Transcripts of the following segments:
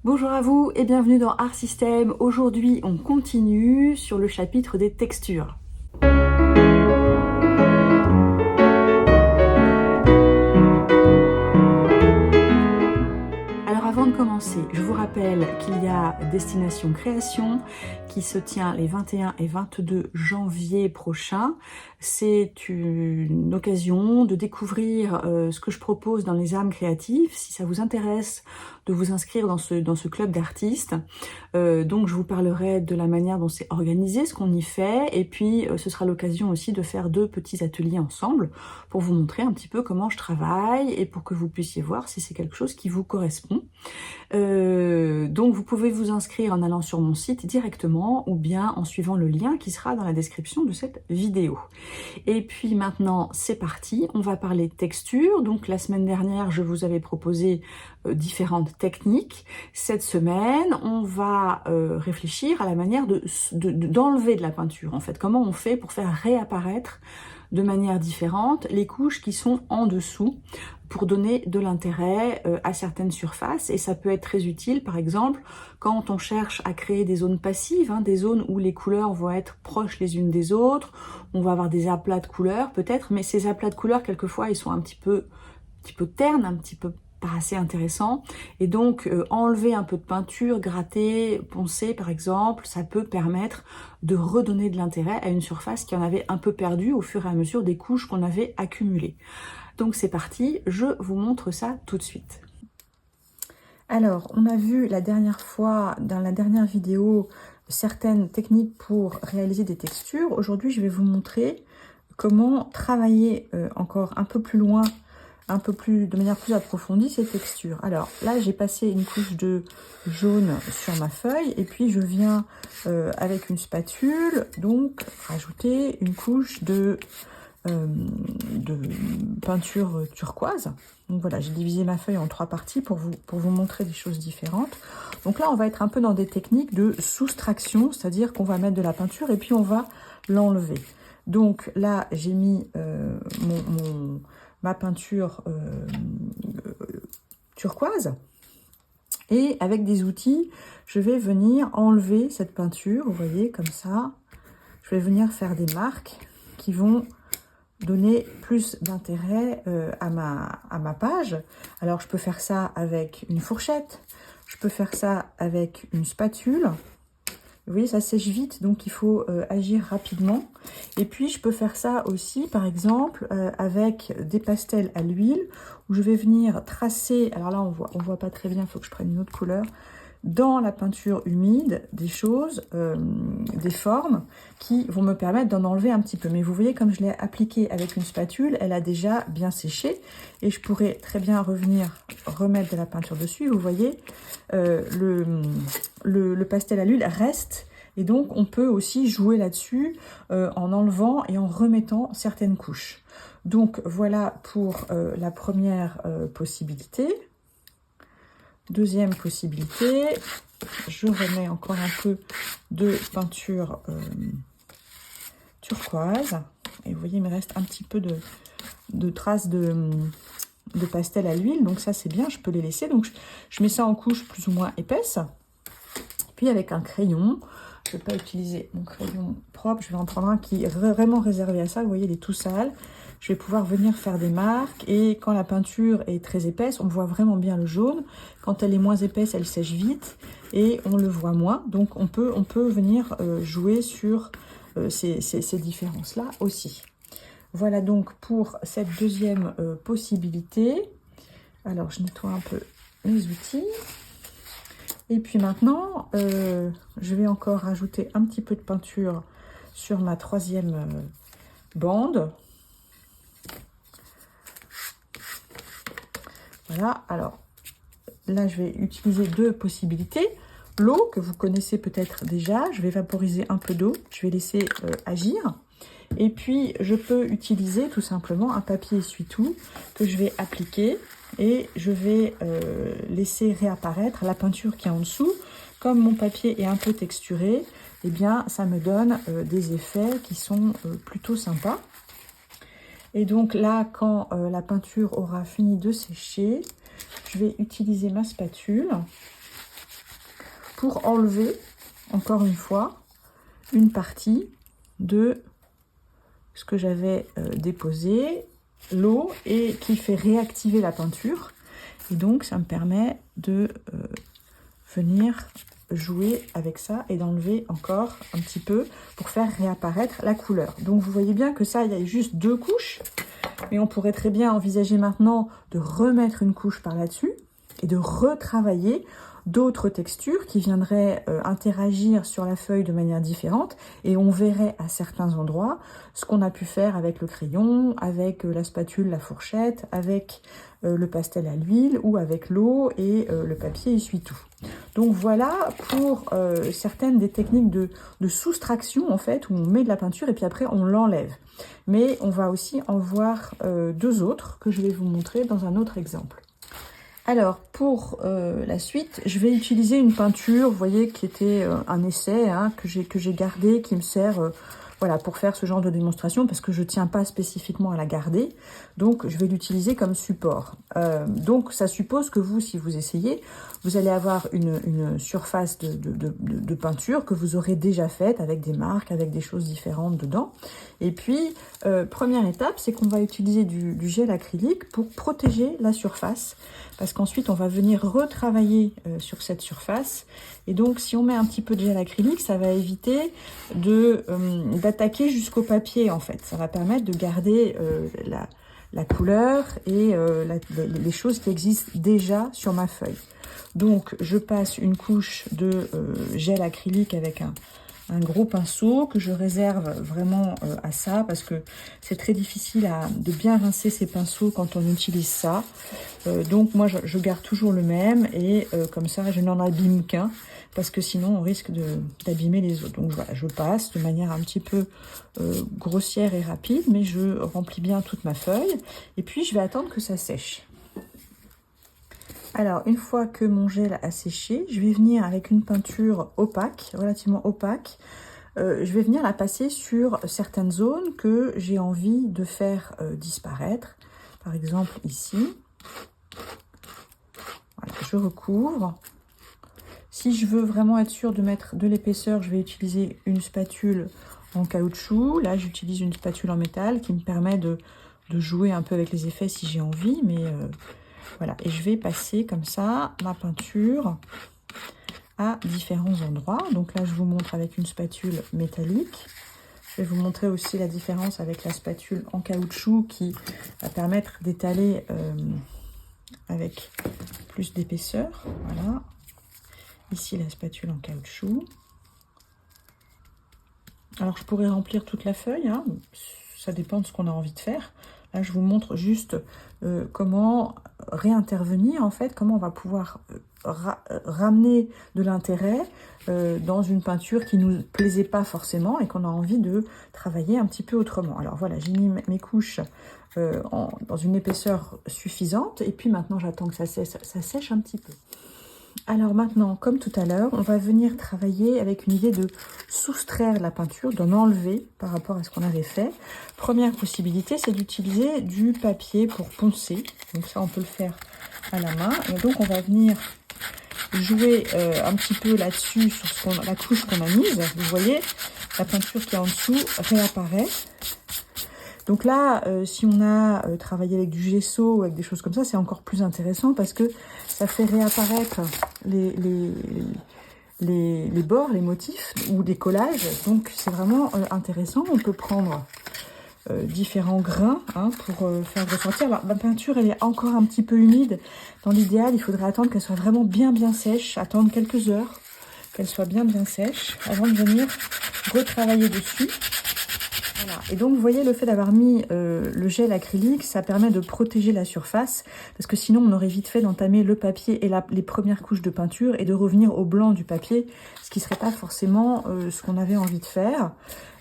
Bonjour à vous et bienvenue dans Art System. Aujourd'hui, on continue sur le chapitre des textures. Alors avant de commencer, je vous rappelle qu'il y a Destination Création qui se tient les 21 et 22 janvier prochains. C'est une occasion de découvrir ce que je propose dans les âmes créatives. Si ça vous intéresse de vous inscrire dans ce club d'artistes. Donc je vous parlerai de la manière dont c'est organisé, ce qu'on y fait, et puis ce sera l'occasion aussi de faire 2 petits ateliers ensemble pour vous montrer un petit peu comment je travaille et pour que vous puissiez voir si c'est quelque chose qui vous correspond. Donc vous pouvez vous inscrire en allant sur mon site directement ou bien en suivant le lien qui sera dans la description de cette vidéo. Et puis maintenant c'est parti, on va parler texture. Donc la semaine dernière je vous avais proposé différentes techniques. Cette semaine on va réfléchir à la manière d'enlever de la peinture, en fait, comment on fait pour faire réapparaître de manière différente les couches qui sont en dessous pour donner de l'intérêt à certaines surfaces. Et ça peut être très utile, par exemple, quand on cherche à créer des zones passives, des zones où les couleurs vont être proches les unes des autres. On va avoir des aplats de couleurs peut-être, mais ces aplats de couleurs, quelquefois, ils sont un petit peu ternes, un petit peu pas assez intéressants. Et donc, enlever un peu de peinture, gratter, poncer, par exemple, ça peut permettre de redonner de l'intérêt à une surface qui en avait un peu perdu au fur et à mesure des couches qu'on avait accumulées. Donc c'est parti, je vous montre ça tout de suite. Alors, on a vu la dernière fois, dans la dernière vidéo, certaines techniques pour réaliser des textures. Aujourd'hui, je vais vous montrer comment travailler encore un peu plus loin, de manière plus approfondie, ces textures. Alors là, j'ai passé une couche de jaune sur ma feuille et puis je viens avec une spatule, donc rajouter une couche de peinture turquoise. Donc voilà, j'ai divisé ma feuille en 3 parties pour vous montrer des choses différentes. Donc là, on va être un peu dans des techniques de soustraction, c'est-à-dire qu'on va mettre de la peinture et puis on va l'enlever. Donc là, j'ai mis ma peinture turquoise et avec des outils, je vais venir enlever cette peinture, vous voyez, comme ça. Je vais venir faire des marques qui vont donner plus d'intérêt à ma page. Alors je peux faire ça avec une fourchette, je peux faire ça avec une spatule. Vous voyez, ça sèche vite, donc il faut agir rapidement. Et puis je peux faire ça aussi, par exemple, avec des pastels à l'huile, où je vais venir tracer, alors là on voit pas très bien, il faut que je prenne une autre couleur, dans la peinture humide, des choses, des formes qui vont me permettre d'en enlever un petit peu. Mais vous voyez, comme je l'ai appliquée avec une spatule, elle a déjà bien séché. Et je pourrais très bien remettre de la peinture dessus. Vous voyez, le pastel à l'huile reste. Et donc, on peut aussi jouer là-dessus en enlevant et en remettant certaines couches. Donc, voilà pour la première possibilité. Deuxième possibilité, je remets encore un peu de peinture turquoise. Et vous voyez, il me reste un petit peu de traces de pastel à l'huile. Donc ça, c'est bien, je peux les laisser. Donc je mets ça en couche plus ou moins épaisse. Puis avec un crayon, je ne vais pas utiliser mon crayon propre. Je vais en prendre un qui est vraiment réservé à ça. Vous voyez, il est tout sale. Je vais pouvoir venir faire des marques et quand la peinture est très épaisse, on voit vraiment bien le jaune. Quand elle est moins épaisse, elle sèche vite et on le voit moins. Donc on peut venir jouer sur ces différences-là aussi. Voilà donc pour cette deuxième possibilité. Alors je nettoie un peu mes outils. Et puis maintenant, je vais encore rajouter un petit peu de peinture sur ma troisième bande. Voilà, alors là je vais utiliser 2 possibilités. L'eau que vous connaissez peut-être déjà, je vais vaporiser un peu d'eau, je vais laisser agir. Et puis je peux utiliser tout simplement un papier essuie-tout que je vais appliquer et je vais laisser réapparaître la peinture qui est en dessous. Comme mon papier est un peu texturé, eh bien ça me donne des effets qui sont plutôt sympas. Et donc là, quand la peinture aura fini de sécher, je vais utiliser ma spatule pour enlever, encore une fois, une partie de ce que j'avais déposé, l'eau, et qui fait réactiver la peinture. Et donc, ça me permet de venir jouer avec ça et d'enlever encore un petit peu pour faire réapparaître la couleur. Donc, vous voyez bien que ça, il y a juste 2 couches. Mais on pourrait très bien envisager maintenant de remettre une couche par là-dessus et de retravailler d'autres textures qui viendraient interagir sur la feuille de manière différente, et on verrait à certains endroits ce qu'on a pu faire avec le crayon, avec la spatule, la fourchette, avec le pastel à l'huile ou avec l'eau et le papier essuie-tout. Donc voilà pour certaines des techniques de soustraction en fait, où on met de la peinture et puis après on l'enlève. Mais on va aussi en voir 2 autres que je vais vous montrer dans un autre exemple. Alors, pour la suite, je vais utiliser une peinture, vous voyez, qui était un essai, hein, que j'ai gardé, qui me sert voilà, pour faire ce genre de démonstration, parce que je ne tiens pas spécifiquement à la garder. Donc, je vais l'utiliser comme support. Donc, ça suppose que vous, si vous essayez, vous allez avoir une surface de peinture que vous aurez déjà faite, avec des marques, avec des choses différentes dedans. Et puis, première étape, c'est qu'on va utiliser du gel acrylique pour protéger la surface, parce qu'ensuite, on va venir retravailler sur cette surface. Et donc, si on met un petit peu de gel acrylique, ça va éviter d'attaquer jusqu'au papier, en fait. Ça va permettre de garder la couleur et les choses qui existent déjà sur ma feuille. Donc, je passe une couche de gel acrylique avec un gros pinceau que je réserve vraiment à ça, parce que c'est très difficile de bien rincer ces pinceaux quand on utilise ça. Donc moi je garde toujours le même, et comme ça je n'en abîme qu'un, parce que sinon on risque d'abîmer les autres. Donc voilà, je passe de manière un petit peu grossière et rapide, mais je remplis bien toute ma feuille, et puis je vais attendre que ça sèche. Alors, une fois que mon gel a séché, je vais venir avec une peinture opaque, relativement opaque. Je vais venir la passer sur certaines zones que j'ai envie de faire disparaître. Par exemple, ici. Voilà, je recouvre. Si je veux vraiment être sûre de mettre de l'épaisseur, je vais utiliser une spatule en caoutchouc. Là, j'utilise une spatule en métal qui me permet de jouer un peu avec les effets si j'ai envie, mais... voilà, et je vais passer comme ça ma peinture à différents endroits. Donc là, je vous montre avec une spatule métallique. Je vais vous montrer aussi la différence avec la spatule en caoutchouc qui va permettre d'étaler avec plus d'épaisseur. Voilà. Ici, la spatule en caoutchouc. Alors, je pourrais remplir toute la feuille, hein. Ça dépend de ce qu'on a envie de faire. Là, je vous montre juste comment réintervenir, en fait, comment on va pouvoir ramener de l'intérêt dans une peinture qui ne nous plaisait pas forcément et qu'on a envie de travailler un petit peu autrement. Alors voilà, j'ai mis mes couches dans une épaisseur suffisante, et puis maintenant j'attends que ça sèche un petit peu. Alors maintenant, comme tout à l'heure, on va venir travailler avec une idée de soustraire la peinture, d'en enlever par rapport à ce qu'on avait fait. Première possibilité, c'est d'utiliser du papier pour poncer. Donc ça, on peut le faire à la main. Et donc, on va venir jouer un petit peu là-dessus, sur la couche qu'on a mise. Vous voyez, la peinture qui est en dessous réapparaît. Donc là, si on a travaillé avec du gesso ou avec des choses comme ça, c'est encore plus intéressant parce que ça fait réapparaître les bords, les motifs ou des collages. Donc c'est vraiment intéressant. On peut prendre différents grains pour faire ressentir. Alors, ma peinture, elle est encore un petit peu humide. Dans l'idéal, il faudrait attendre qu'elle soit vraiment bien sèche, attendre quelques heures, qu'elle soit bien sèche avant de venir retravailler dessus. Voilà. Et donc, vous voyez, le fait d'avoir mis le gel acrylique, ça permet de protéger la surface, parce que sinon, on aurait vite fait d'entamer le papier et les premières couches de peinture et de revenir au blanc du papier, ce qui ne serait pas forcément ce qu'on avait envie de faire.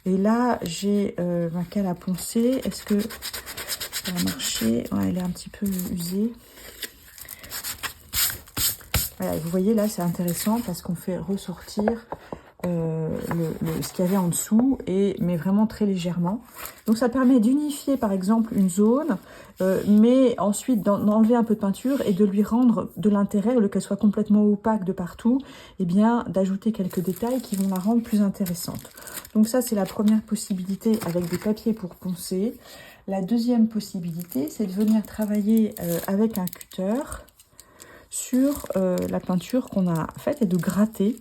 Et là, j'ai ma cale à poncer. Est-ce que ça va marcher? Ouais, elle est un petit peu usée. Voilà, vous voyez, là, c'est intéressant parce qu'on fait ressortir ce qu'il y avait en dessous, mais vraiment très légèrement. Donc ça permet d'unifier par exemple une zone, mais ensuite d'enlever un peu de peinture et de lui rendre de l'intérêt, au lieu qu'elle soit complètement opaque de partout, et bien d'ajouter quelques détails qui vont la rendre plus intéressante. Donc ça, c'est la première possibilité avec des papiers pour poncer. La deuxième possibilité, c'est de venir travailler avec un cutter sur la peinture qu'on a faite et de gratter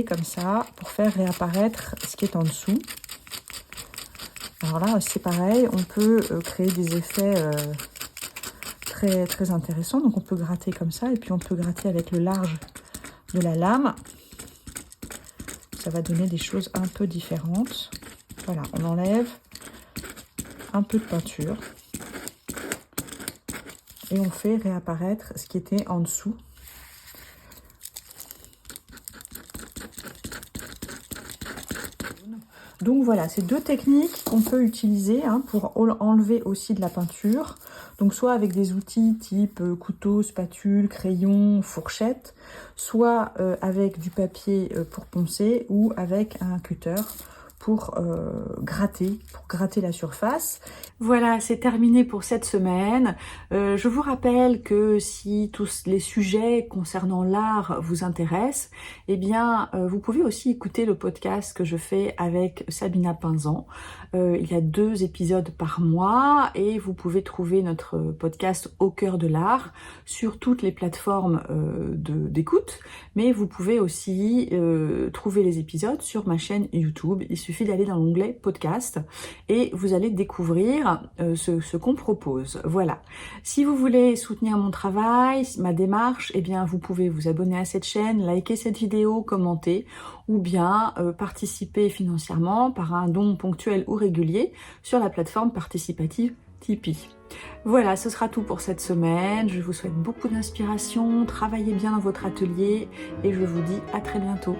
comme ça pour faire réapparaître ce qui est en dessous. Alors là, c'est pareil, on peut créer des effets très, très intéressants. Donc on peut gratter comme ça et puis on peut gratter avec le large de la lame. Ça va donner des choses un peu différentes. Voilà, on enlève un peu de peinture et on fait réapparaître ce qui était en dessous. Donc voilà, c'est deux techniques qu'on peut utiliser pour enlever aussi de la peinture. Donc soit avec des outils type couteau, spatule, crayon, fourchette, soit avec du papier pour poncer ou avec un cutter pour gratter la surface. Voilà, c'est terminé pour cette semaine. Je vous rappelle que si tous les sujets concernant l'art vous intéressent, eh bien, vous pouvez aussi écouter le podcast que je fais avec Sabina Pinzan. Il y a 2 épisodes par mois et vous pouvez trouver notre podcast Au cœur de l'art sur toutes les plateformes d'écoute, mais vous pouvez aussi trouver les épisodes sur ma chaîne YouTube. Il suffit d'aller dans l'onglet podcast et vous allez découvrir ce qu'on propose. Voilà. Si vous voulez soutenir mon travail, ma démarche, eh bien vous pouvez vous abonner à cette chaîne, liker cette vidéo, commenter ou bien participer financièrement par un don ponctuel ou régulier sur la plateforme participative Tipeee. Voilà, ce sera tout pour cette semaine. Je vous souhaite beaucoup d'inspiration, travaillez bien dans votre atelier et je vous dis à très bientôt.